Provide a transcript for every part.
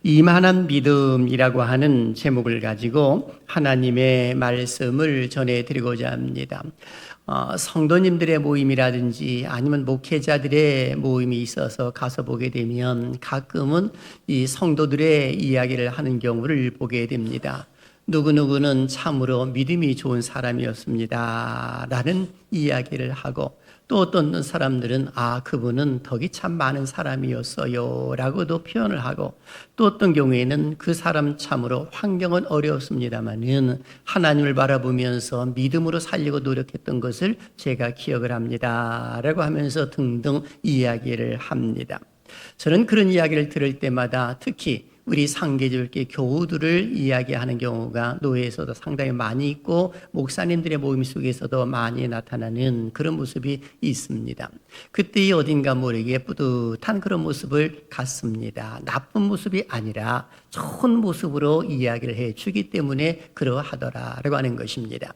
이만한 믿음이라고 하는 제목을 가지고 하나님의 말씀을 전해드리고자 합니다. 성도님들의 모임이라든지 아니면 목회자들의 모임이 있어서 가서 보게 되면 가끔은 이 성도들의 이야기를 하는 경우를 보게 됩니다. 누구누구는 참으로 믿음이 좋은 사람이었습니다 라는 이야기를 하고, 또 어떤 사람들은 그분은 덕이 참 많은 사람이었어요 라고도 표현을 하고, 또 어떤 경우에는 그 사람 참으로 환경은 어려웠습니다마는 하나님을 바라보면서 믿음으로 살려고 노력했던 것을 제가 기억을 합니다 라고 하면서 등등 이야기를 합니다. 저는 그런 이야기를 들을 때마다 특히 우리 상계절계 교우들을 이야기하는 경우가 노회에서도 상당히 많이 있고 목사님들의 모임 속에서도 많이 나타나는 그런 모습이 있습니다. 그때 어딘가 모르게 뿌듯한 그런 모습을 갖습니다. 나쁜 모습이 아니라 좋은 모습으로 이야기를 해주기 때문에 그러하더라라고 하는 것입니다.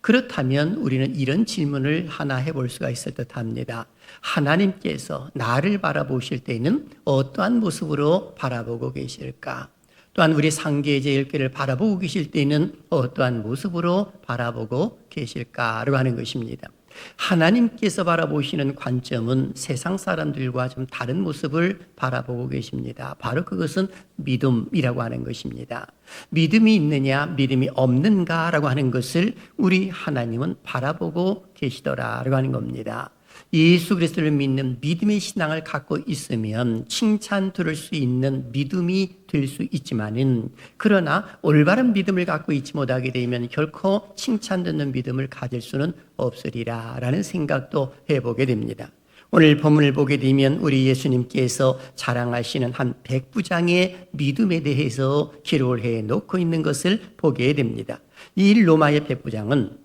그렇다면 우리는 이런 질문을 하나 해볼 수가 있을 듯합니다. 하나님께서 나를 바라보실 때는 어떠한 모습으로 바라보고 계실까? 또한 우리 상계제일교회를 바라보고 계실 때는 어떠한 모습으로 바라보고 계실까라고 하는 것입니다. 하나님께서 바라보시는 관점은 세상 사람들과 좀 다른 모습을 바라보고 계십니다. 바로 그것은 믿음이라고 하는 것입니다. 믿음이 있느냐 믿음이 없는가라고 하는 것을 우리 하나님은 바라보고 계시더라라고 하는 겁니다. 예수 그리스도를 믿는 믿음의 신앙을 갖고 있으면 칭찬 들을 수 있는 믿음이 될 수 있지만은, 그러나 올바른 믿음을 갖고 있지 못하게 되면 결코 칭찬 듣는 믿음을 가질 수는 없으리라 라는 생각도 해보게 됩니다. 오늘 본문을 보게 되면 우리 예수님께서 자랑하시는 한 백부장의 믿음에 대해서 기록을 해놓고 있는 것을 보게 됩니다. 이 로마의 백부장은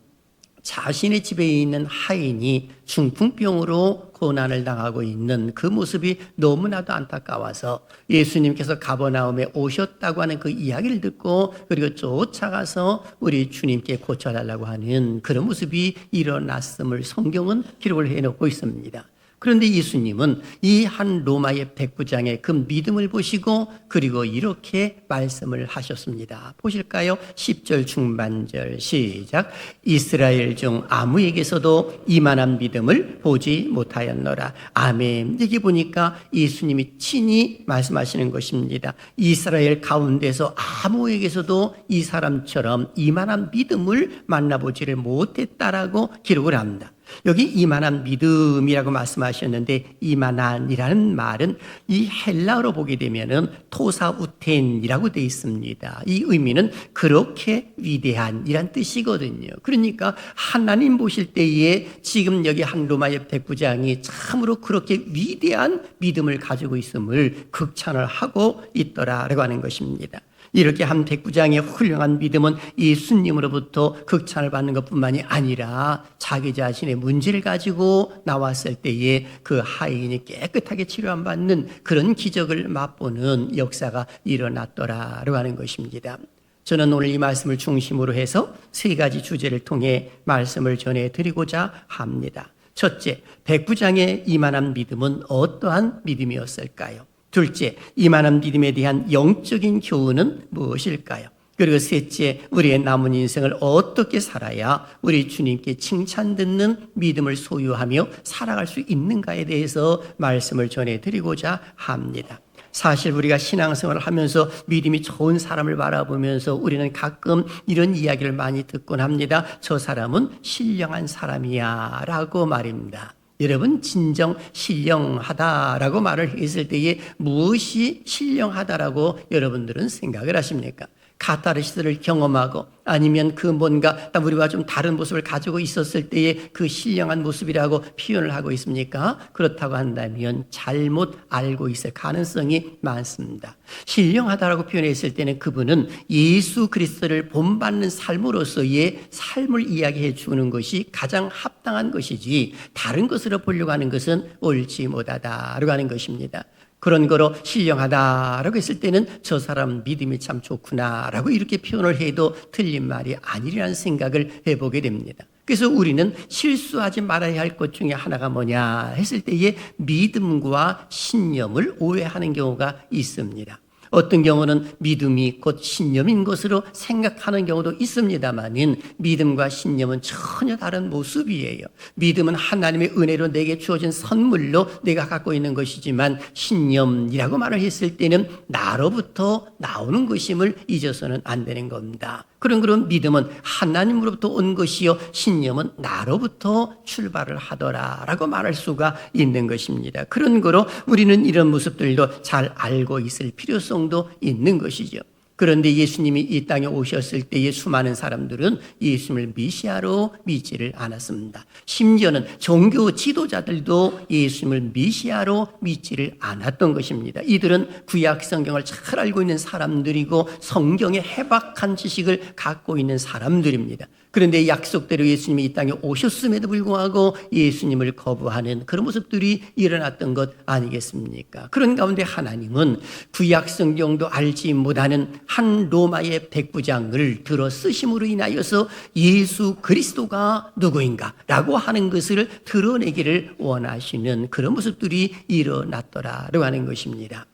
자신의 집에 있는 하인이 중풍병으로 고난을 당하고 있는 그 모습이 너무나도 안타까워서 예수님께서 가버나움에 오셨다고 하는 그 이야기를 듣고 그리고 쫓아가서 우리 주님께 고쳐달라고 하는 그런 모습이 일어났음을 성경은 기록을 해놓고 있습니다. 그런데 예수님은 이 한 로마의 백부장의 그 믿음을 보시고 그리고 이렇게 말씀을 하셨습니다. 보실까요? 10절 중반절 시작. 이스라엘 중 아무에게서도 이만한 믿음을 보지 못하였노라. 아멘. 여기 보니까 예수님이 친히 말씀하시는 것입니다. 이스라엘 가운데서 아무에게서도 이 사람처럼 이만한 믿음을 만나보지를 못했다라고 기록을 합니다. 여기 이만한 믿음이라고 말씀하셨는데, 이만한이라는 말은 이 헬라어로 보게 되면은 토사우텐이라고 되어 있습니다. 이 의미는 그렇게 위대한이란 뜻이거든요. 그러니까 하나님 보실 때에 지금 여기 한 로마의 백부장이 참으로 그렇게 위대한 믿음을 가지고 있음을 극찬을 하고 있더라라고 하는 것입니다. 이렇게 한 백부장의 훌륭한 믿음은 예수님으로부터 극찬을 받는 것뿐만이 아니라 자기 자신의 문제를 가지고 나왔을 때에 그 하인이 깨끗하게 치료받는 그런 기적을 맛보는 역사가 일어났더라라고 하는 것입니다. 저는 오늘 이 말씀을 중심으로 해서 세 가지 주제를 통해 말씀을 전해드리고자 합니다. 첫째, 백부장의 이만한 믿음은 어떠한 믿음이었을까요? 둘째, 이만한 믿음에 대한 영적인 교훈은 무엇일까요? 그리고 셋째, 우리의 남은 인생을 어떻게 살아야 우리 주님께 칭찬 듣는 믿음을 소유하며 살아갈 수 있는가에 대해서 말씀을 전해드리고자 합니다. 사실 우리가 신앙생활을 하면서 믿음이 좋은 사람을 바라보면서 우리는 가끔 이런 이야기를 많이 듣곤 합니다. 저 사람은 신령한 사람이야 라고 말입니다. 여러분, 진정 신령하다라고 말을 했을 때에 무엇이 신령하다라고 여러분들은 생각을 하십니까? 카타르시스를 경험하고 아니면 그 뭔가 우리와 좀 다른 모습을 가지고 있었을 때의 그 신령한 모습이라고 표현을 하고 있습니까? 그렇다고 한다면 잘못 알고 있을 가능성이 많습니다. 신령하다라고 표현했을 때는 그분은 예수 그리스도를 본받는 삶으로서의 삶을 이야기해 주는 것이 가장 합당한 것이지, 다른 것으로 보려고 하는 것은 옳지 못하다라고 하는 것입니다. 그런 거로 신령하다라고 했을 때는 저 사람 믿음이 참 좋구나라고 이렇게 표현을 해도 틀린 말이 아니라는 생각을 해보게 됩니다. 그래서 우리는 실수하지 말아야 할 것 중에 하나가 뭐냐 했을 때에 믿음과 신념을 오해하는 경우가 있습니다. 어떤 경우는 믿음이 곧 신념인 것으로 생각하는 경우도 있습니다만은 믿음과 신념은 전혀 다른 모습이에요. 믿음은 하나님의 은혜로 내게 주어진 선물로 내가 갖고 있는 것이지만 신념이라고 말을 했을 때는 나로부터 나오는 것임을 잊어서는 안 되는 겁니다. 그런 믿음은 하나님으로부터 온 것이요 신념은 나로부터 출발을 하더라라고 말할 수가 있는 것입니다. 그런 거로 우리는 이런 모습들도 잘 알고 있을 필요성도 있는 것이죠. 그런데 예수님이 이 땅에 오셨을 때의 수많은 사람들은 예수님을 메시아로 믿지를 않았습니다. 심지어는 종교 지도자들도 예수님을 메시아로 믿지를 않았던 것입니다. 이들은 구약 성경을 잘 알고 있는 사람들이고 성경의 해박한 지식을 갖고 있는 사람들입니다. 그런데 약속대로 예수님이 이 땅에 오셨음에도 불구하고 예수님을 거부하는 그런 모습들이 일어났던 것 아니겠습니까? 그런 가운데 하나님은 구약 성경도 알지 못하는 한 로마의 백부장을 들어 쓰심으로 인하여서 예수 그리스도가 누구인가라고 하는 것을 드러내기를 원하시는 그런 모습들이 일어났더라라고 하는 것입니다.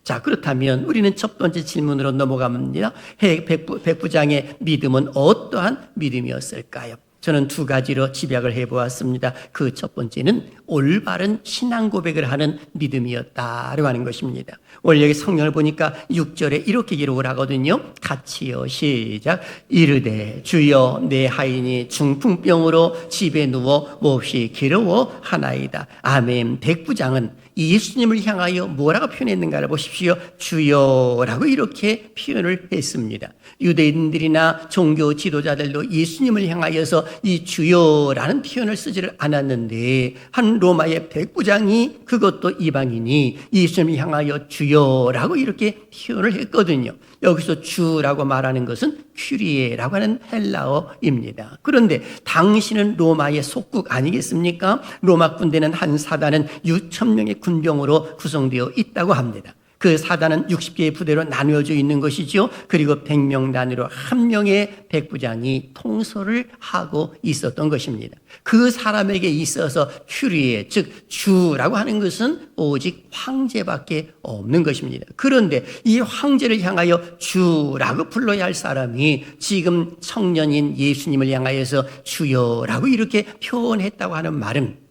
자, 그렇다면 우리는 첫 번째 질문으로 넘어갑니다. 백부장의 믿음은 어떠한 믿음이었을까요? 저는 두 가지로 집약을 해보았습니다. 그 첫 번째는 올바른 신앙 고백을 하는 믿음이었다라고 하는 것입니다. 오늘 여기 성경을 보니까 6절에 이렇게 기록을 하거든요. 같이요, 시작. 이르되 주여 내 하인이 중풍병으로 집에 누워 몹시 괴로워하나이다. 아멘. 백부장은 예수님을 향하여 뭐라고 표현했는가를 보십시오. 주여라고 이렇게 표현을 했습니다. 유대인들이나 종교 지도자들도 예수님을 향하여서 이 주여라는 표현을 쓰지를 않았는데 한 로마의 백부장이 그것도 이방인이 예수님을 향하여 주여라고 이렇게 표현을 했거든요. 여기서 주라고 말하는 것은 큐리에라고 하는 헬라어입니다. 그런데 당신은 로마의 속국 아니겠습니까? 로마 군대는 한 사단은 6,000명의 군병으로 구성되어 있다고 합니다. 그 사단은 60개의 부대로 나누어져 있는 것이죠. 그리고 100명 단위로 한 명의 백부장이 통솔을 하고 있었던 것입니다. 그 사람에게 있어서 큐리에, 즉 주라고 하는 것은 오직 황제밖에 없는 것입니다. 그런데 이 황제를 향하여 주라고 불러야 할 사람이 지금 청년인 예수님을 향하여서 주여라고 이렇게 표현했다고 하는 말은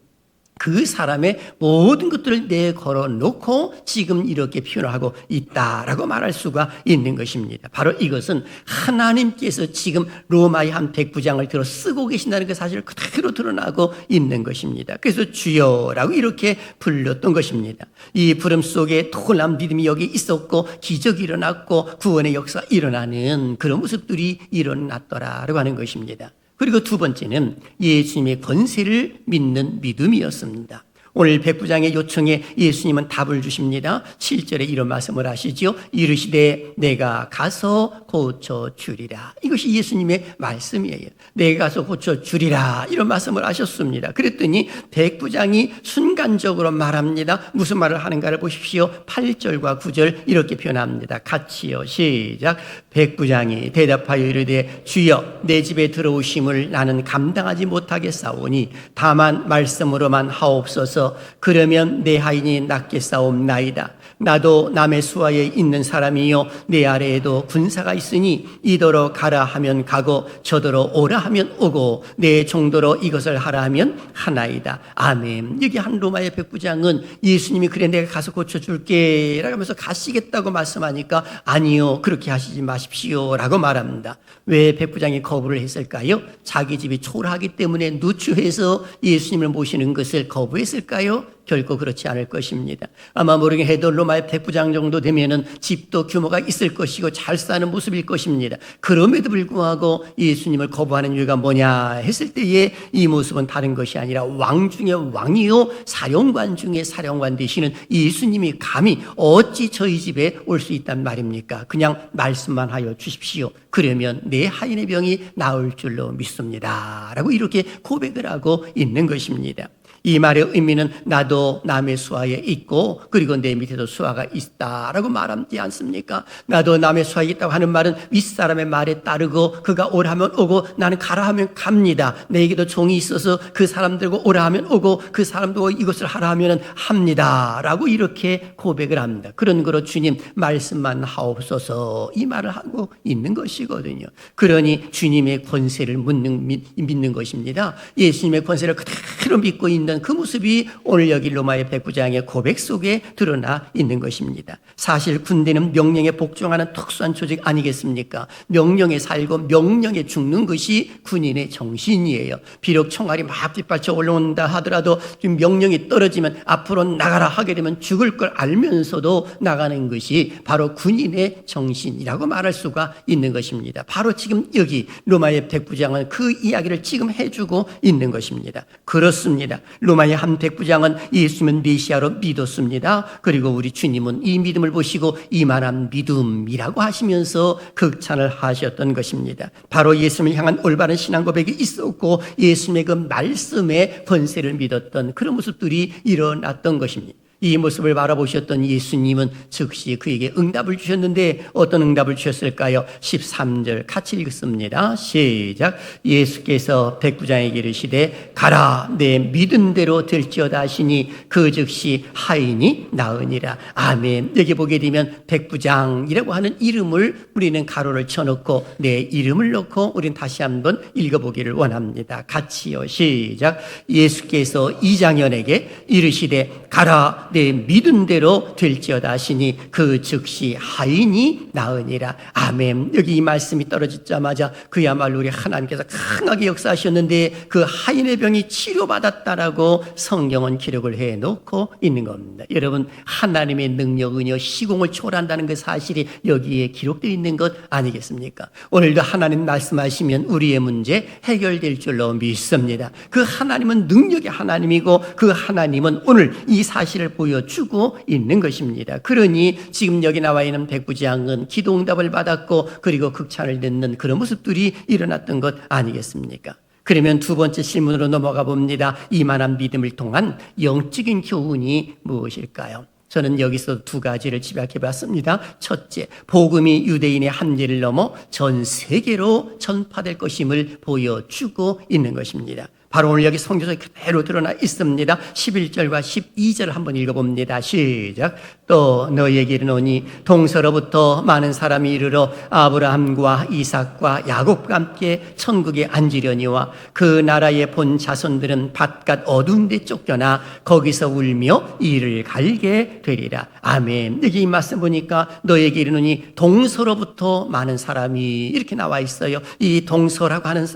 그 사람의 모든 것들을 내걸어 놓고 지금 이렇게 표현하고 있다라고 말할 수가 있는 것입니다. 바로 이것은 하나님께서 지금 로마의 한 백부장을 들어 쓰고 계신다는 그 사실을 그대로 드러나고 있는 것입니다. 그래서 주여라고 이렇게 불렀던 것입니다. 이 부름 속에 놀라운 믿음이 여기 있었고 기적이 일어났고 구원의 역사가 일어나는 그런 모습들이 일어났더라라고 하는 것입니다. 그리고 두 번째는 예수님의 권세를 믿는 믿음이었습니다. 오늘 백부장의 요청에 예수님은 답을 주십니다. 7절에 이런 말씀을 하시죠. 이르시되 내가 가서 고쳐주리라. 이것이 예수님의 말씀이에요. 내가 가서 고쳐주리라 이런 말씀을 하셨습니다. 그랬더니 백부장이 순간적으로 말합니다. 무슨 말을 하는가를 보십시오. 8절과 9절 이렇게 표현합니다. 같이요, 시작. 백부장이 대답하여 이르되 주여 내 집에 들어오심을 나는 감당하지 못하겠사오니 다만 말씀으로만 하옵소서. 그러면 내 하인이 낫겠사옵나이다. 나도 남의 수하에 있는 사람이요 내 아래에도 군사가 있으니 이더러 가라 하면 가고 저더러 오라 하면 오고 내 종도로 이것을 하라 하면 하나이다. 아멘. 여기 한 로마의 백부장은 예수님이 그래 내가 가서 고쳐줄게 라고 하면서 가시겠다고 말씀하니까 아니요 그렇게 하시지 마십시오 라고 말합니다. 왜 백부장이 거부를 했을까요? 자기 집이 초라하기 때문에 누추해서 예수님을 모시는 것을 거부했을까요? 결코 그렇지 않을 것입니다. 아마 모르게 해도 로마의 백부장 정도 되면은 집도 규모가 있을 것이고 잘 사는 모습일 것입니다. 그럼에도 불구하고 예수님을 거부하는 이유가 뭐냐 했을 때에 이 모습은 다른 것이 아니라 왕 중의 왕이요 사령관 중에 사령관 되시는 예수님이 감히 어찌 저희 집에 올 수 있단 말입니까? 그냥 말씀만 하여 주십시오. 그러면 내 하인의 병이 나을 줄로 믿습니다. 라고 이렇게 고백을 하고 있는 것입니다. 이 말의 의미는 나도 남의 수하에 있고 그리고 내 밑에도 수하가 있다라고 말하지 않습니까? 나도 남의 수하에 있다고 하는 말은 윗사람의 말에 따르고 그가 오라 하면 오고 나는 가라 하면 갑니다. 내게도 종이 있어서 그 사람들과 오라 하면 오고 그 사람도 이것을 하라 하면 합니다 라고 이렇게 고백을 합니다. 그런 거로 주님 말씀만 하옵소서 이 말을 하고 있는 것이거든요. 그러니 주님의 권세를 믿는 것입니다. 예수님의 권세를 그대로 믿고 있는 그 모습이 오늘 여기 로마의 109장의 고백 속에 드러나 있는 것입니다. 사실 군대는 명령에 복종하는 특수한 조직 아니겠습니까? 명령에 살고 명령에 죽는 것이 군인의 정신이에요. 비록 총알이 막 빗발쳐 올라온다 하더라도 명령이 떨어지면 앞으로 나가라 하게 되면 죽을 걸 알면서도 나가는 것이 바로 군인의 정신이라고 말할 수가 있는 것입니다. 바로 지금 여기 로마의 109장은 그 이야기를 지금 해주고 있는 것입니다. 그렇습니다. 로마의 한 109장은 예수님은 메시아로 믿었습니다. 그리고 우리 주님은 이 믿음을 보시고 이만한 믿음이라고 하시면서 극찬을 하셨던 것입니다. 바로 예수님을 향한 올바른 신앙 고백이 있었고 예수님의 그 말씀에 권세를 믿었던 그런 모습들이 일어났던 것입니다. 이 모습을 바라보셨던 예수님은 즉시 그에게 응답을 주셨는데 어떤 응답을 주셨을까요? 13절 같이 읽습니다. 시작. 예수께서 109장에게 이르시되 가라 내 믿은 대로 될지어다 하시니 그 즉시 하인이 나으니라. 아멘. 여기 보게 되면 109장이라고 하는 이름을 우리는 가로를 쳐놓고 내 이름을 넣고 우리는 다시 한번 읽어보기를 원합니다. 같이요. 시작. 예수께서 이장현에게 이르시되 가라 내 믿은 대로 될지어다 하시니 그 즉시 하인이 나으니라. 아멘. 여기 이 말씀이 떨어지자마자 그야말로 우리 하나님께서 강하게 역사하셨는데 그 하인의 병이 치료받았다라고 성경은 기록을 해놓고 있는 겁니다. 여러분 하나님의 능력, 은효, 시공을 초월한다는 그 사실이 여기에 기록되어 있는 것 아니겠습니까? 오늘도 하나님 말씀하시면 우리의 문제 해결될 줄로 믿습니다. 그 하나님은 능력의 하나님이고 그 하나님은 오늘 이 사실을 보여주고 있는 것입니다. 그러니 지금 여기 나와 있는 109장은 기도 응답을 받았고 그리고 극찬을 듣는 그런 모습들이 일어났던 것 아니겠습니까? 그러면 두 번째 질문으로 넘어가 봅니다. 이만한 믿음을 통한 영적인 교훈이 무엇일까요? 저는 여기서 두 가지를 집약해 봤습니다. 첫째, 복음이 유대인의 한계를 넘어 전 세계로 전파될 것임을 보여주고 있는 것입니다. 바로 오늘 여기 성경에 그대로 드러나 있습니다. 11절과 12절을 한번 읽어봅니다. 시작. 또 너희에게 이르노니 동서로부터 많은 사람이 이르러 아브라함과 이삭과 야곱과 함께 천국에 앉으려니와 그 나라의 본 자손들은 바깥 어두운 데 쫓겨나 거기서 울며 이를 갈게 되리라. 아멘. 여기 이 말씀 보니까 너희에게 이르노니 동서로부터 많은 사람이 이렇게 나와 있어요. 이 동서라고 하는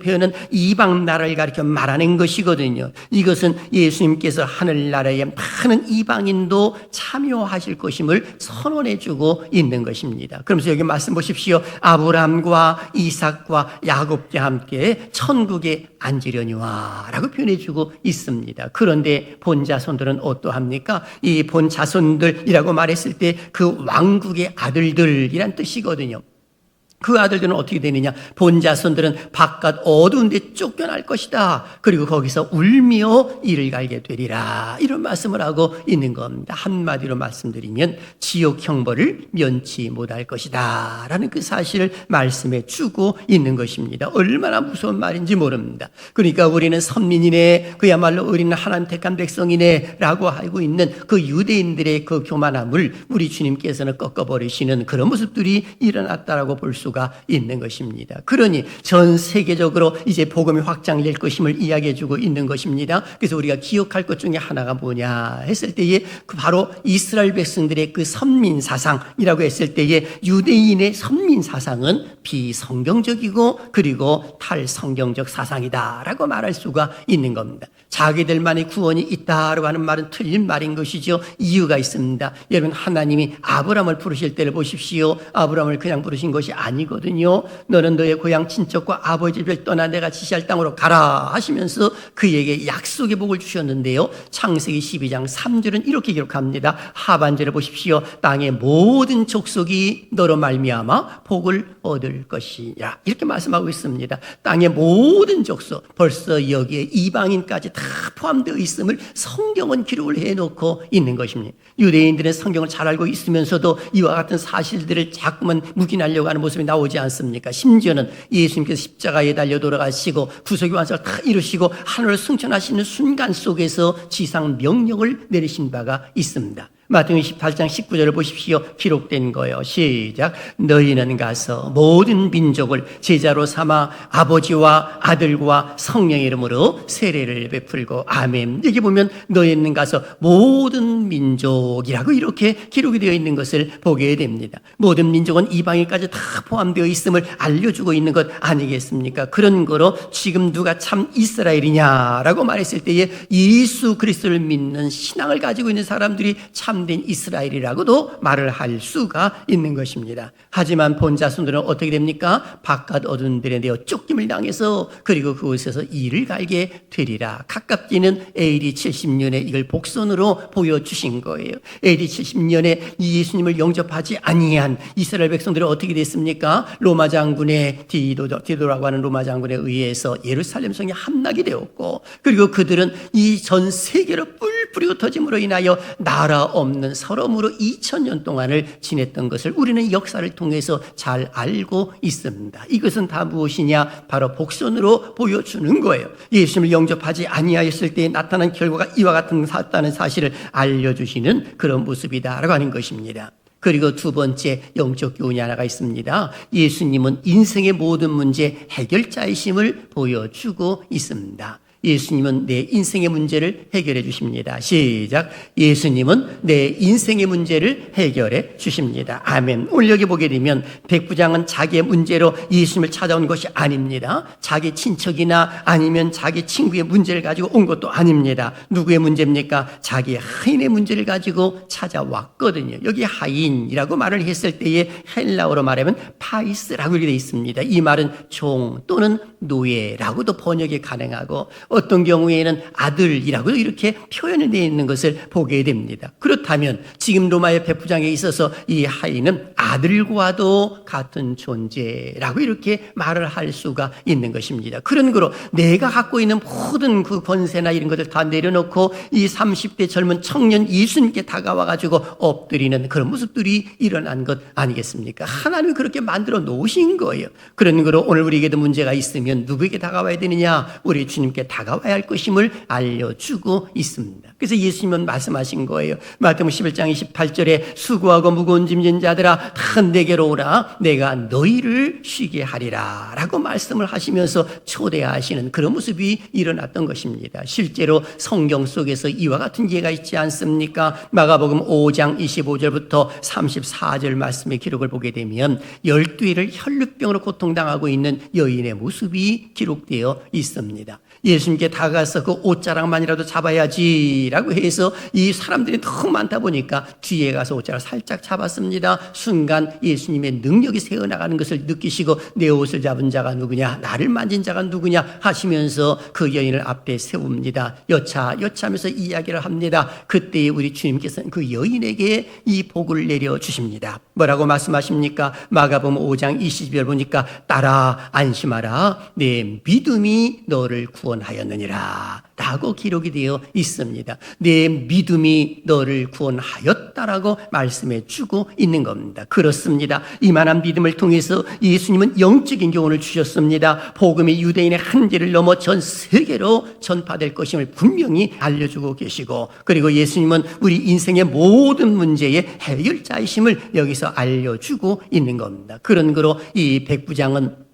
표현은 이방 나라를 가리켜 말하는 것이거든요. 이것은 예수님께서 하늘나라에 많은 이방인도 참여하실 것임을 선언해주고 있는 것입니다. 그러면서 여기 말씀 보십시오. 아브라함과 이삭과 야곱과 함께 천국에 앉으려니와 라고 표현해주고 있습니다. 그런데 본자손들은 어떠합니까? 이 본자손들이라고 말했을 때 그 왕국의 아들들이란 뜻이거든요. 그 아들들은 어떻게 되느냐? 본자손들은 바깥 어두운 데 쫓겨날 것이다. 그리고 거기서 울며 이를 갈게 되리라. 이런 말씀을 하고 있는 겁니다. 한마디로 말씀드리면 지옥 형벌을 면치 못할 것이다 라는 그 사실을 말씀해 주고 있는 것입니다. 얼마나 무서운 말인지 모릅니다. 그러니까 우리는 선민이네, 그야말로 우리는 하나님 택한 백성이네 라고 알고 있는 그 유대인들의 그 교만함을 우리 주님께서는 꺾어버리시는 그런 모습들이 일어났다라고 볼 수가 있는 것입니다. 그러니 전 세계적으로 이제 복음이 확장될 것임을 이야기해주고 있는 것입니다. 그래서 우리가 기억할 것 중에 하나가 뭐냐 했을 때에 바로 이스라엘 백성들의 그 선민 사상이라고 했을 때에 유대인의 선민 사상은 비성경적이고 그리고 탈성경적 사상이다라고 말할 수가 있는 겁니다. 자기들만의 구원이 있다라고 하는 말은 틀린 말인 것이죠. 이유가 있습니다. 여러분 하나님이 아브라함을 부르실 때를 보십시오. 아브라함을 그냥 부르신 것이 아니거든요. 너는 너의 고향 친척과 아버지 집을 떠나 내가 지시할 땅으로 가라 하시면서 그에게 약속의 복을 주셨는데요. 창세기 12장 3절은 이렇게 기록합니다. 하반절을 보십시오. 땅의 모든 족속이 너로 말미암아 복을 얻을 것이라 이렇게 말씀하고 있습니다. 땅의 모든 족속, 벌써 여기에 이방인까지 다 포함되어 있음을 성경은 기록을 해놓고 있는 것입니다. 유대인들은 성경을 잘 알고 있으면서도 이와 같은 사실들을 자꾸만 묵인하려고 하는 모습이 나오지 않습니까? 심지어는 예수님께서 십자가에 달려 돌아가시고 구속의 완성을 다 이루시고 하늘을 승천하시는 순간 속에서 지상 명령을 내리신 바가 있습니다. 마태복음 28장 19절을 보십시오. 기록된 거예요. 시작. 너희는 가서 모든 민족을 제자로 삼아 아버지와 아들과 성령의 이름으로 세례를 베풀고 아멘. 여기 보면 너희는 가서 모든 민족이라고 이렇게 기록이 되어 있는 것을 보게 됩니다. 모든 민족은 이방인까지 다 포함되어 있음을 알려주고 있는 것 아니겠습니까? 그런 거로 지금 누가 참 이스라엘이냐라고 말했을 때에 예수 그리스도를 믿는 신앙을 가지고 있는 사람들이 참된 이스라엘이라고도 말을 할 수가 있는 것입니다. 하지만 본 자손들은 어떻게 됩니까? 바깥 어둠들에 내어 쫓김을 당해서 그리고 그곳에서 이를 갈게 되리라. 가깝게는 AD 70년에 이걸 복선으로 보여주신 거예요. AD 70년에 예수님을 영접하지 아니한 이스라엘 백성들은 어떻게 됐습니까? 로마 장군의 디도라고 하는 로마 장군에 의해서 예루살렘 성이 함락이 되었고 그리고 그들은 이 전 세계로 뿔 뿌리고 터짐으로 인하여 나라 없는 서름으로 2000년 동안을 지냈던 것을 우리는 역사를 통해서 잘 알고 있습니다. 이것은 다 무엇이냐? 바로 복선으로 보여주는 거예요. 예수님을 영접하지 아니하였을 때 나타난 결과가 이와 같다는 사실을 알려주시는 그런 모습이다라고 하는 것입니다. 그리고 두 번째 영적 교훈이 하나가 있습니다. 예수님은 인생의 모든 문제 해결자이심을 보여주고 있습니다. 예수님은 내 인생의 문제를 해결해 주십니다. 시작. 예수님은 내 인생의 문제를 해결해 주십니다. 아멘. 오늘 여기 보게 되면 백부장은 자기의 문제로 예수님을 찾아온 것이 아닙니다. 자기 친척이나 아니면 자기 친구의 문제를 가지고 온 것도 아닙니다. 누구의 문제입니까? 자기 하인의 문제를 가지고 찾아왔거든요. 여기 하인이라고 말을 했을 때에 헬라어로 말하면 파이스라고 이렇게 되어 있습니다. 이 말은 종 또는 노예라고도 번역이 가능하고 어떤 경우에는 아들이라고 이렇게 표현이 되어 있는 것을 보게 됩니다. 그렇다면 지금 로마의 백부장에 있어서 이 하인은 아들과도 같은 존재라고 이렇게 말을 할 수가 있는 것입니다. 그런 거로 내가 갖고 있는 모든 그 권세나 이런 것을 다 내려놓고 이 30대 젊은 청년 예수님께 다가와가지고 엎드리는 그런 모습들이 일어난 것 아니겠습니까? 하나님이 그렇게 만들어 놓으신 거예요. 그런 거로 오늘 우리에게도 문제가 있으면 누구에게 다가와야 되느냐? 우리 주님께 다가와야 할 것임을 알려주고 있습니다. 그래서 예수님은 말씀하신 거예요. 마태복음 11장 28절에 수고하고 무거운 짐진 자들아 다 내게로 오라 내가 너희를 쉬게 하리라 라고 말씀을 하시면서 초대하시는 그런 모습이 일어났던 것입니다. 실제로 성경 속에서 이와 같은 예가 있지 않습니까? 마가복음 5장 25절부터 34절 말씀의 기록을 보게 되면 12일을 혈루병으로 고통당하고 있는 여인의 모습이 기록되어 있습니다. 예수님께 다가가서 그 옷자락만이라도 잡아야지라고 해서 이 사람들이 너무 많다 보니까 뒤에 가서 옷자락을 살짝 잡았습니다. 순간 예수님의 능력이 새어나가는 것을 느끼시고 내 옷을 잡은 자가 누구냐? 나를 만진 자가 누구냐? 하시면서 그 여인을 앞에 세웁니다. 여차하면서 이야기를 합니다. 그때 우리 주님께서는 그 여인에게 이 복을 내려주십니다. 뭐라고 말씀하십니까? 마가복음 5장 20절 보니까 따라 안심하라 내 믿음이 너를 구원하였느니라 라고 기록이 되어 있습니다. 내 믿음이 너를 구원하였다라고 말씀해 주고 있는 겁니다. 그렇습니다. 이만한 믿음을 통해서 예수님은 영적인 교훈을 주셨습니다. 복음이 유대인의 한계를 넘어 전 세계로 전파될 것임을 분명히 알려주고 계시고 그리고 예수님은 우리 인생의 모든 문제의 해결자이심을 여기서 알려주고 있는 겁니다. 그런 거로 이 백부장은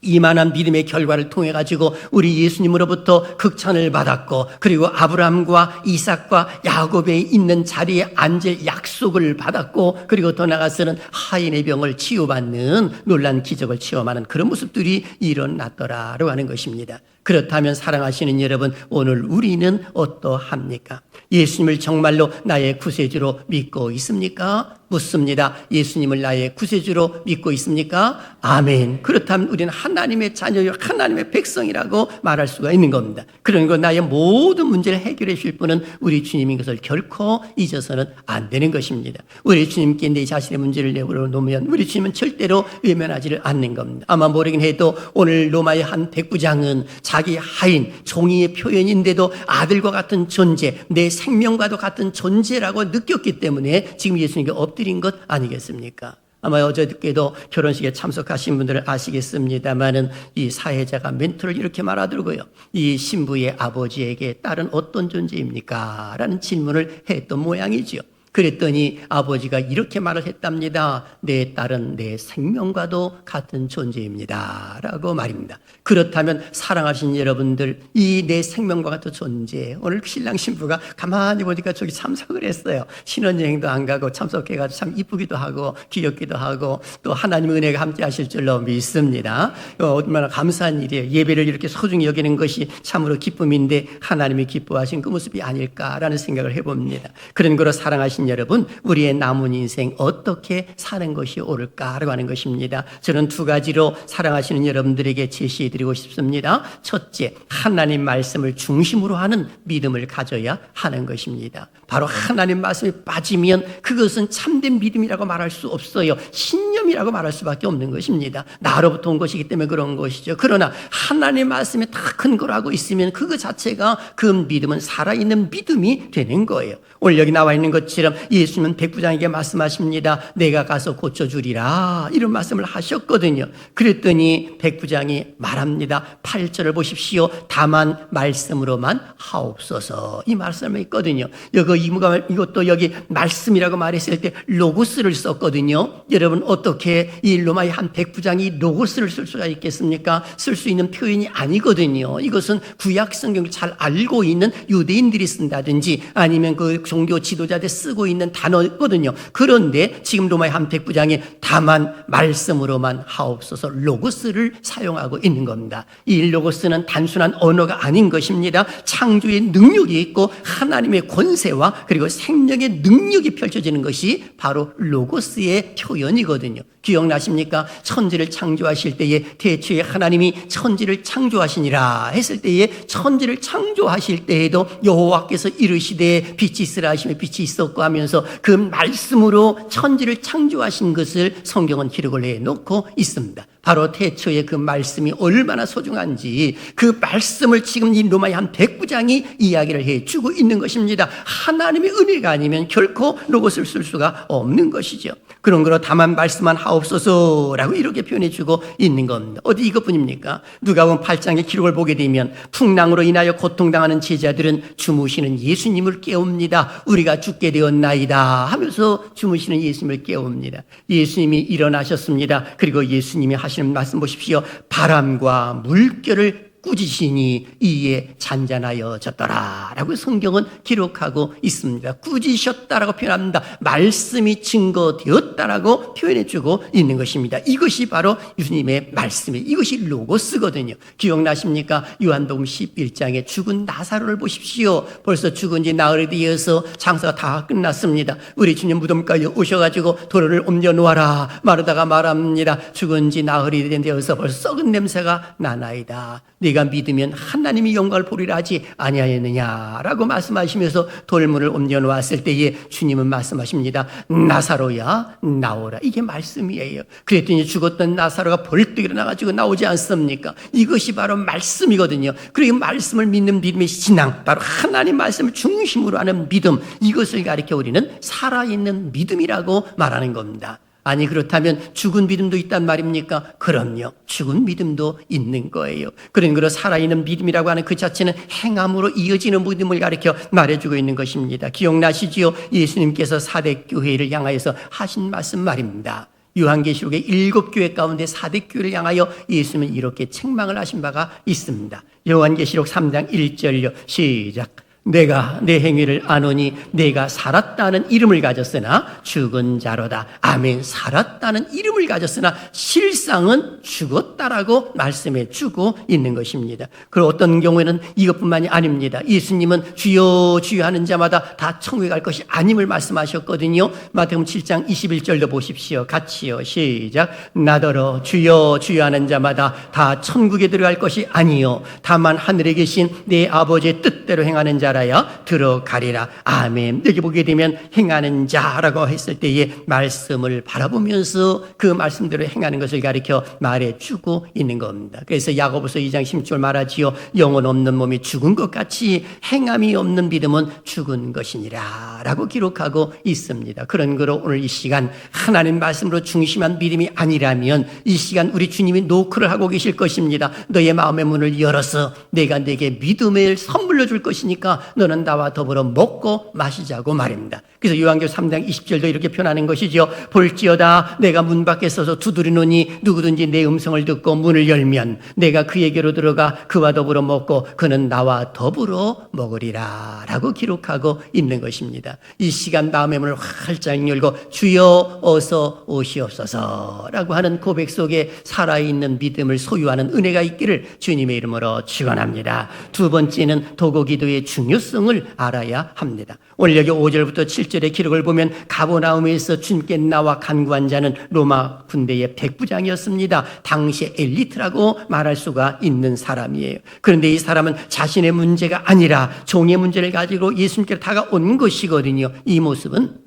이만한 믿음의 결과를 통해 가지고 우리 예수님으로부터 극찬을 받았고 그리고 아브라함과 이삭과 야곱에 있는 자리에 앉을 약속을 받았고 그리고 더 나아가서는 하인의 병을 치유받는 놀란 기적을 체험하는 그런 모습들이 일어났더라라고 하는 것입니다. 그렇다면 사랑하시는 여러분, 오늘 우리는 어떠합니까? 예수님을 정말로 나의 구세주로 믿고 있습니까? 묻습니다. 예수님을 나의 구세주로 믿고 있습니까? 아멘. 그렇다면 우리는 하나님의 자녀요, 하나님의 백성이라고 말할 수가 있는 겁니다. 그러니까 나의 모든 문제를 해결해 주실 분은 우리 주님인 것을 결코 잊어서는 안 되는 것입니다. 우리 주님께 내 자신의 문제를 내버려놓으면 우리 주님은 절대로 외면하지를 않는 겁니다. 아마 모르긴 해도 오늘 로마의 한 백부장은 자기 하인, 종이의 표현인데도 아들과 같은 존재, 내 생명과도 같은 존재라고 느꼈기 때문에 지금 예수님께 엎드린 것 아니겠습니까? 아마 어저께도 결혼식에 참석하신 분들은 아시겠습니다마는 이 사회자가 멘트를 이렇게 말하더라고요. 이 신부의 아버지에게 딸은 어떤 존재입니까? 라는 질문을 했던 모양이죠. 그랬더니 아버지가 이렇게 말을 했답니다. 내 딸은 내 생명과도 같은 존재입니다. 라고 말입니다. 그렇다면 사랑하신 여러분들, 이 내 생명과 같은 존재, 오늘 신랑 신부가 가만히 보니까 저기 참석을 했어요. 신혼여행도 안 가고 참석해가지고 참 이쁘기도 하고 귀엽기도 하고 또 하나님의 은혜가 함께 하실 줄로 믿습니다. 얼마나 감사한 일이에요. 예배를 이렇게 소중히 여기는 것이 참으로 기쁨인데 하나님이 기뻐하신 그 모습이 아닐까라는 생각을 해봅니다. 그런 거로 사랑하신 여러분, 우리의 남은 인생 어떻게 사는 것이 옳을까라고 하는 것입니다. 저는 두 가지로 사랑하시는 여러분들에게 제시해드리고 싶습니다. 첫째, 하나님 말씀을 중심으로 하는 믿음을 가져야 하는 것입니다. 바로 하나님 말씀에 빠지면 그것은 참된 믿음이라고 말할 수 없어요. 신념이라고 말할 수밖에 없는 것입니다. 나로부터 온 것이기 때문에 그런 것이죠. 그러나 하나님 말씀에 다 근거로 하고 있으면 그거 자체가 그 믿음은 살아있는 믿음이 되는 거예요. 오늘 여기 나와 있는 것처럼 예수님은 백부장에게 말씀하십니다. 내가 가서 고쳐주리라, 이런 말씀을 하셨거든요. 그랬더니 백부장이 말합니다. 8절을 보십시오. 다만 말씀으로만 하옵소서, 이 말씀을 있거든요. 이것도 여기 말씀이라고 말했을 때 로고스를 썼거든요. 여러분, 어떻게 이 로마의 한 백부장이 로고스를 쓸 수가 있겠습니까? 쓸 수 있는 표현이 아니거든요. 이것은 구약 성경을 잘 알고 있는 유대인들이 쓴다든지 아니면 그 종교 지도자들 쓰고 있는 단어거든요. 그런데 지금 로마의 한 백부장이 다만 말씀으로만 하옵소서, 로고스를 사용하고 있는 겁니다. 이 로고스는 단순한 언어가 아닌 것입니다. 창조의 능력이 있고 하나님의 권세와 그리고 생명의 능력이 펼쳐지는 것이 바로 로고스의 표현이거든요. 기억나십니까? 천지를 창조하실 때에 태초에 하나님이 천지를 창조하시니라 했을 때에 천지를 창조하실 때에도 여호와께서 이르시되 빛이 있으라 하시며 빛이 있었고 하면서 그 말씀으로 천지를 창조하신 것을 성경은 기록을 해놓고 있습니다. 바로 태초에 그 말씀이 얼마나 소중한지 그 말씀을 지금 이 로마의 한 백부장이 이야기를 해주고 있는 것입니다. 하나님의 은혜가 아니면 결코 로고스를 쓸 수가 없는 것이죠. 그런 거로 다만 말씀만 하옵소서라고 이렇게 표현해주고 있는 겁니다. 어디 이것뿐입니까? 누가복음 8장의 기록을 보게 되면 풍랑으로 인하여 고통당하는 제자들은 주무시는 예수님을 깨웁니다. 우리가 죽게 되었나이다 하면서 주무시는 예수님을 깨웁니다. 예수님이 일어나셨습니다. 그리고 예수님이 하시는 말씀 보십시오. 바람과 물결을 꾸짖으시니 이에 잔잔하여졌더라 라고 성경은 기록하고 있습니다. 꾸짖으셨다라고 표현합니다. 말씀이 증거되었다라고 표현해주고 있는 것입니다. 이것이 바로 예수님의 말씀이, 이것이 로고스거든요. 기억나십니까? 요한복음 11장에 죽은 나사로를 보십시오. 벌써 죽은 지 나흘이 되어서 장사가 다 끝났습니다. 우리 주님 무덤가에 오셔가지고 도로를 옮겨 놓아라 마르다가 말합니다. 죽은 지 나흘이 되어서 벌써 썩은 냄새가 나나이다. 네가 믿으면 하나님이 영광을 보리라 하지 아니하였느냐라고 말씀하시면서 돌문을 옮겨 놓았을 때에 주님은 말씀하십니다. 나사로야 나오라. 이게 말씀이에요. 그랬더니 죽었던 나사로가 벌떡 일어나가지고 나오지 않습니까? 이것이 바로 말씀이거든요. 그리고 말씀을 믿는 믿음의 신앙, 바로 하나님 말씀을 중심으로 하는 믿음, 이것을 가리켜 우리는 살아있는 믿음이라고 말하는 겁니다. 아니 그렇다면 죽은 믿음도 있단 말입니까? 그럼요. 죽은 믿음도 있는 거예요. 그런 거로 살아있는 믿음이라고 하는 그 자체는 행함으로 이어지는 믿음을 가리켜 말해주고 있는 것입니다. 기억나시지요? 예수님께서 사대 교회를 향하여서 하신 말씀 말입니다. 요한계시록의 7교회 가운데 4대 교회를 향하여 예수님은 이렇게 책망을 하신 바가 있습니다. 요한계시록 3장 1절요. 시작. 내가 내 행위를 아노니 내가 살았다는 이름을 가졌으나 죽은 자로다. 아멘. 살았다는 이름을 가졌으나 실상은 죽었다라고 말씀해 주고 있는 것입니다. 그리고 어떤 경우에는 이것뿐만이 아닙니다. 예수님은 주여 주여 하는 자마다 다 천국에 갈 것이 아님을 말씀하셨거든요. 마태복음 7장 21절도 보십시오. 같이요. 시작. 나더러 주여 주여 하는 자마다 다 천국에 들어갈 것이 아니요 다만 하늘에 계신 내 아버지의 뜻대로 행하는 자라야 들어가리라. 아멘. 여기 보게 되면 행하는 자라고 했을 때의 말씀을 바라보면서 그 말씀대로 행하는 것을 가리켜 말해주고 있는 겁니다. 그래서 야고보서 2장 16절 말하지요. 영혼 없는 몸이 죽은 것 같이 행함이 없는 믿음은 죽은 것이니라 라고 기록하고 있습니다. 그런 거로 오늘 이 시간 하나님 말씀으로 중심한 믿음이 아니라면 이 시간 우리 주님이 노크를 하고 계실 것입니다. 너의 마음의 문을 열어서 내가 내게 믿음을 선물로 줄 것이니까 너는 나와 더불어 먹고 마시자고 말입니다. 그래서 요한계시록 3장 20절도 이렇게 표현하는 것이죠. 볼지어다 내가 문 밖에 서서 두드리노니 누구든지 내 음성을 듣고 문을 열면 내가 그에게로 들어가 그와 더불어 먹고 그는 나와 더불어 먹으리라 라고 기록하고 있는 것입니다. 이 시간 마음의 문을 활짝 열고 주여 어서 오시옵소서 라고 하는 고백 속에 살아있는 믿음을 소유하는 은혜가 있기를 주님의 이름으로 축원합니다. 두 번째는 도고기도의 중요성을 알아야 합니다. 오늘 여기 5절부터 7절의 기록을 보면 가버나움에서 주님께 나와 간구한 자는 로마 군대의 백부장이었습니다. 당시의 엘리트라고 말할 수가 있는 사람이에요. 그런데 이 사람은 자신의 문제가 아니라 종의 문제를 가지고 예수님께 다가온 것이거든요. 이 모습은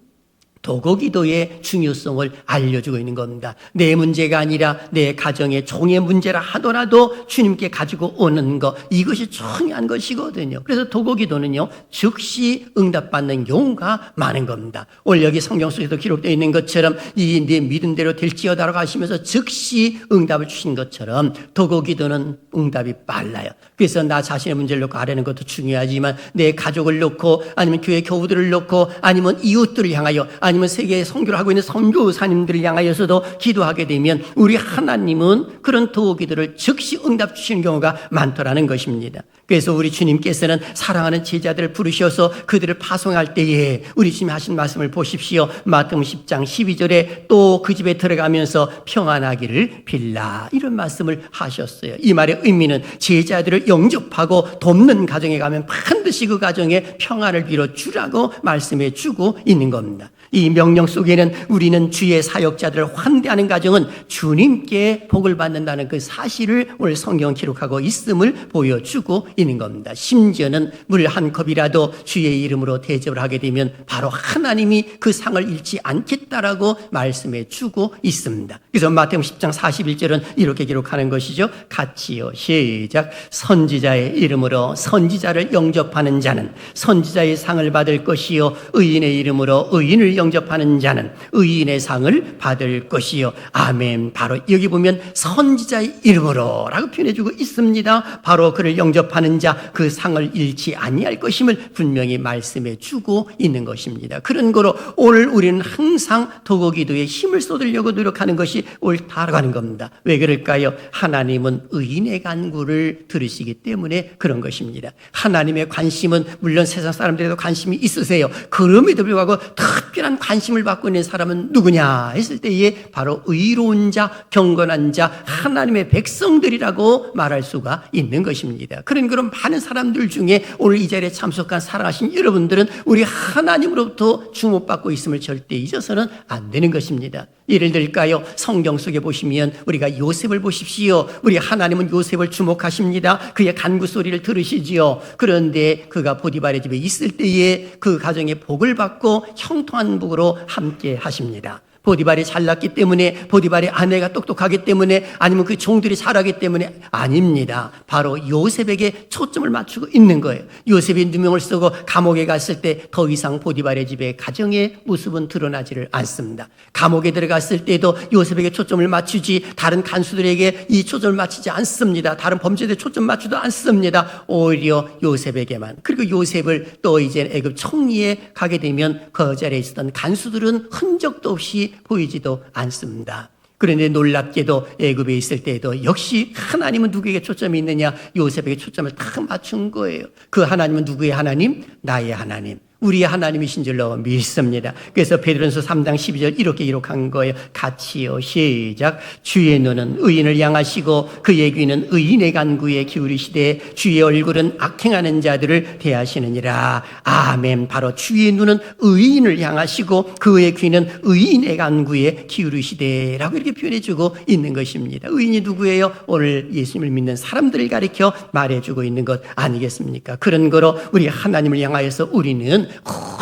도고기도의 중요성을 알려주고 있는 겁니다. 내 문제가 아니라 내 가정의 종의 문제라 하더라도 주님께 가지고 오는 것, 이것이 중요한 것이거든요. 그래서 도고기도는요 즉시 응답받는 경우가 많은 겁니다. 오늘 여기 성경 속에도 기록되어 있는 것처럼 이 내 믿음대로 될지어다라고 하시면서 즉시 응답을 주신 것처럼 도고기도는 응답이 빨라요. 그래서 나 자신의 문제를 놓고 아뢰는 것도 중요하지만 내 가족을 놓고 아니면 교회 교우들을 놓고 아니면 이웃들을 향하여 아니면 세계에 선교를 하고 있는 선교사님들을 향하여서도 기도하게 되면 우리 하나님은 그런 도기도를 즉시 응답 주시는 경우가 많더라는 것입니다. 그래서 우리 주님께서는 사랑하는 제자들을 부르셔서 그들을 파송할 때에 우리 주님이 하신 말씀을 보십시오. 마태복음 10장 12절에 또 그 집에 들어가면서 평안하기를 빌라 이런 말씀을 하셨어요. 이 말의 의미는 제자들을 영접하고 돕는 가정에 가면 반드시 그 가정에 평안을 빌어주라고 말씀해 주고 있는 겁니다. 이 명령 속에는 우리는 주의 사역자들을 환대하는 가정은 주님께 복을 받는다는 그 사실을 오늘 성경 기록하고 있음을 보여주고 있는 겁니다. 심지어는 물 한 컵이라도 주의 이름으로 대접을 하게 되면 바로 하나님이 그 상을 잃지 않겠다라고 말씀해 주고 있습니다. 그래서 마태복음 10장 41절은 이렇게 기록하는 것이죠. 같이요. 시작. 선지자의 이름으로 선지자를 영접하는 자는 선지자의 상을 받을 것이요 의인의 이름으로 의인을 영접하는 자는 의인의 상을 받을 것이요. 아멘. 바로 여기 보면 선지자의 이름으로 라고 표현해주고 있습니다. 바로 그를 영접하는 자 그 상을 잃지 아니할 것임을 분명히 말씀해주고 있는 것입니다. 그런 거로 오늘 우리는 항상 도고기도에 힘을 쏟으려고 노력하는 것이 옳다라고 하는 겁니다. 왜 그럴까요? 하나님은 의인의 간구를 들으시기 때문에 그런 것입니다. 하나님의 관심은 물론 세상 사람들에도 관심이 있으세요. 그럼에도 불구하고 특별한 관심을 받고 있는 사람은 누구냐 했을 때에 바로 의로운 자, 경건한 자, 하나님의 백성들이라고 말할 수가 있는 것입니다. 그런 많은 사람들 중에 오늘 이 자리에 참석한 사랑하신 여러분들은 우리 하나님으로부터 주목받고 있음을 절대 잊어서는 안 되는 것입니다. 예를 들까요? 성경 속에 보시면 우리가 요셉을 보십시오. 우리 하나님은 요셉을 주목하십니다. 그의 간구 소리를 들으시지요. 그런데 그가 보디발의 집에 있을 때에 그 가정의 복을 받고 형통한 복으로 함께 하십니다. 보디발이 잘났기 때문에, 보디발의 아내가 똑똑하기 때문에, 아니면 그 종들이 잘하기 때문에 아닙니다. 바로 요셉에게 초점을 맞추고 있는 거예요. 요셉이 누명을 쓰고 감옥에 갔을 때 더 이상 보디발의 집의 가정의 모습은 드러나지를 않습니다. 감옥에 들어갔을 때도 요셉에게 초점을 맞추지 다른 간수들에게 이 초점을 맞추지 않습니다. 다른 범죄들에 초점 맞추도 않습니다. 오히려 요셉에게만. 그리고 요셉을 또 이제 애굽 총리에 가게 되면 그 자리에 있었던 간수들은 흔적도 없이 보이지도 않습니다. 그런데 놀랍게도 애굽에 있을 때에도 역시 하나님은 누구에게 초점이 있느냐? 요셉에게 초점을 딱 맞춘 거예요. 그 하나님은 누구의 하나님? 나의 하나님. 우리의 하나님이신 줄로 믿습니다. 그래서 베드로전서 3장 12절 이렇게 기록한 거예요. 같이요. 시작. 주의 눈은 의인을 향하시고 그의 귀는 의인의 간구에 기울이시되 주의 얼굴은 악행하는 자들을 대하시느니라. 아멘. 바로 주의 눈은 의인을 향하시고 그의 귀는 의인의 간구에 기울이시되 라고 이렇게 표현해주고 있는 것입니다. 의인이 누구예요? 오늘 예수님을 믿는 사람들을 가리켜 말해주고 있는 것 아니겠습니까? 그런 거로 우리 하나님을 향하여서 우리는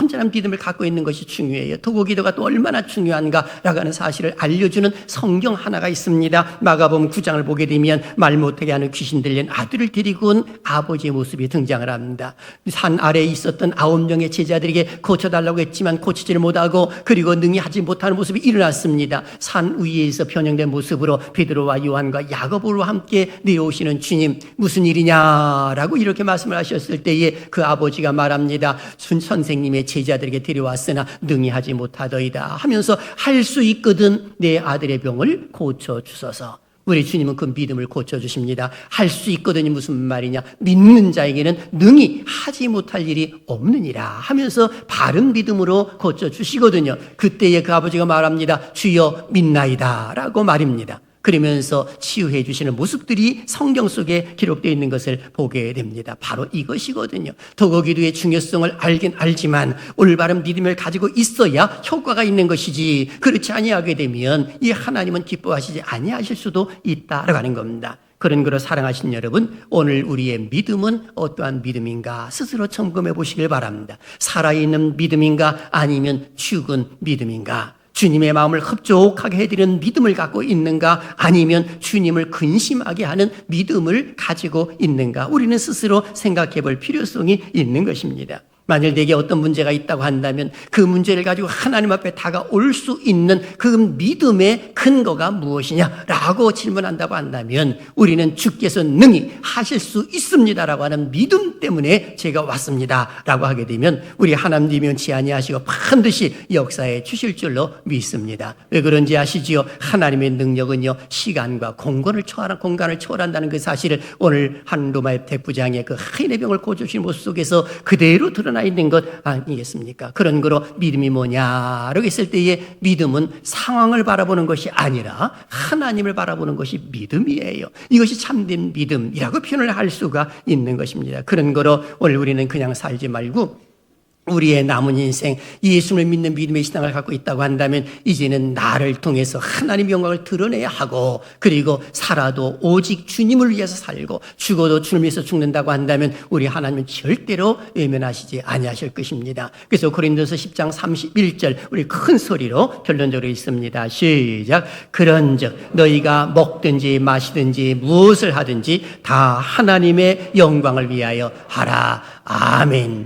온전한 믿음을 갖고 있는 것이 중요해요. 도구기도가 또 얼마나 중요한가라고 하는 사실을 알려주는 성경 하나가 있습니다. 마가복음 9장을 보게 되면 말 못하게 하는 귀신 들린 아들을 데리고 온 아버지의 모습이 등장을 합니다. 산 아래에 있었던 9명의 제자들에게 고쳐달라고 했지만 고치지를 못하고 그리고 능히 하지 못하는 모습이 일어났습니다. 산 위에서 변형된 모습으로 베드로와 요한과 야고보와 함께 내려오시는 주님, 무슨 일이냐라고 이렇게 말씀을 하셨을 때에 그 아버지가 말합니다. 선생님의 제자들에게 데려왔으나 능히 하지 못하더이다 하면서 할 수 있거든 내 아들의 병을 고쳐주소서. 우리 주님은 그 믿음을 고쳐주십니다. 할 수 있거든이 무슨 말이냐? 믿는 자에게는 능히 하지 못할 일이 없느니라 하면서 바른 믿음으로 고쳐주시거든요. 그때에 그 아버지가 말합니다. 주여 믿나이다 라고 말입니다. 그러면서 치유해 주시는 모습들이 성경 속에 기록되어 있는 것을 보게 됩니다. 바로 이것이거든요. 도구기도의 중요성을 알긴 알지만 올바른 믿음을 가지고 있어야 효과가 있는 것이지 그렇지 아니하게 되면 이 하나님은 기뻐하시지 아니하실 수도 있다라고 하는 겁니다. 그런 거로 사랑하신 여러분, 오늘 우리의 믿음은 어떠한 믿음인가 스스로 점검해 보시길 바랍니다. 살아있는 믿음인가 아니면 죽은 믿음인가? 주님의 마음을 흡족하게 해드리는 믿음을 갖고 있는가 아니면 주님을 근심하게 하는 믿음을 가지고 있는가 우리는 스스로 생각해 볼 필요성이 있는 것입니다. 만일 내게 어떤 문제가 있다고 한다면 그 문제를 가지고 하나님 앞에 다가올 수 있는 그 믿음의 근거가 무엇이냐라고 질문한다고 한다면 우리는 주께서 능히 하실 수 있습니다라고 하는 믿음 때문에 제가 왔습니다라고 하게 되면 우리 하나님이 면치 아니하시고 반드시 역사해 주실 줄로 믿습니다. 왜 그런지 아시지요? 하나님의 능력은요 시간과 공간을 초월한다는 그 사실을 오늘 한 로마의 백부장의 그 하인의 병을 고쳐주신 모습 속에서 그대로 드러나 있는 것 아니겠습니까? 그런 거로 믿음이 뭐냐라고 했을 때의 믿음은 상황을 바라보는 것이 아니라 하나님을 바라보는 것이 믿음이에요. 이것이 참된 믿음이라고 표현을 할 수가 있는 것입니다. 그런 거로 오늘 우리는 그냥 살지 말고 우리의 남은 인생 예수를 믿는 믿음의 신앙을 갖고 있다고 한다면 이제는 나를 통해서 하나님의 영광을 드러내야 하고 그리고 살아도 오직 주님을 위해서 살고 죽어도 주님을 위해서 죽는다고 한다면 우리 하나님은 절대로 외면하시지 아니하실 것입니다. 그래서 고린도서 10장 31절 우리 큰 소리로 결론적으로 읽습니다. 시작. 그런즉 너희가 먹든지 마시든지 무엇을 하든지 다 하나님의 영광을 위하여 하라. 아멘.